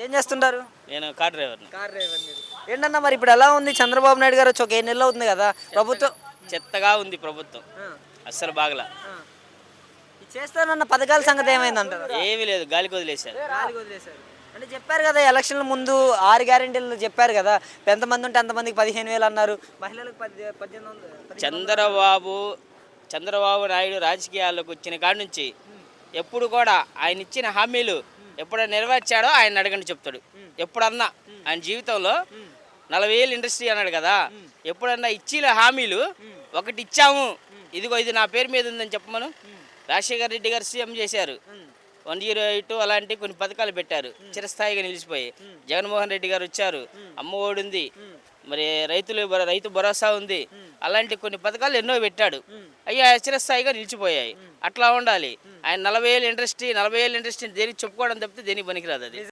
ఏం చేస్తుంటారు? నేను కార్ డ్రైవర్ని. కార్ డ్రైవర్ మీరు. ఏంటన్నా మరి ఇప్పుడు ఎలా ఉంది? చంద్రబాబు నాయుడు గారు వచ్చి ఒక 7 నెలలు అవుతుంది కదా ప్రభుత్వం. చెత్తగా ఉంది ప్రభుత్వం, ఆ, అస్సలు బాగలా. ఆ. ఈ చేస్తానన్న పథకాల సంగతి ఏమైందంటారు? ఏమీ లేదు, గాలికి వదిలేశారు. గాలికి వదిలేశారు. అంటే చెప్పారు కదా ఎలక్షన్ల ముందు 6 గ్యారెంటీలు చెప్పారు కదా, ఎంతమంది ఉంటే అంతమందికి 15,000 అన్నారు, మహిళలకు 1800. చంద్రబాబు నాయుడు రాజకీయాల్లోకి వచ్చిన కాడి నుంచి ఎప్పుడు కూడా ఆయన ఇచ్చిన హామీలు ఎప్పుడైనా నెరవేర్చాడో ఆయన అడగండి చెప్తాడు. ఎప్పుడన్నా ఆయన జీవితంలో 40,000 ఇండస్ట్రీ అన్నాడు కదా, ఎప్పుడన్నా ఇచ్చిన హామీలు ఒకటి ఇచ్చాము, ఇదిగో ఇది నా పేరు మీద ఉందని చెప్పమను. రాజశేఖర రెడ్డి గారు సీఎం చేశారు, 108 అలాంటి కొన్ని పథకాలు పెట్టారు, చిరస్థాయిగా నిలిచిపోయి. జగన్మోహన్ రెడ్డి గారు వచ్చారు, అమ్మ ఒడి ఉంది, మరి రైతు భరోసా ఉంది, అలాంటి కొన్ని పథకాలు ఎన్నో పెట్టాడు, అయ్యా చిరస్థాయిగా నిలిచిపోయాయి. అట్లా ఉండాలి. ఆయన 40,000 ఇండస్ట్రీ దేనికి చెప్పుకోవడం తప్పితే దేనికి పనికిరాదు అది.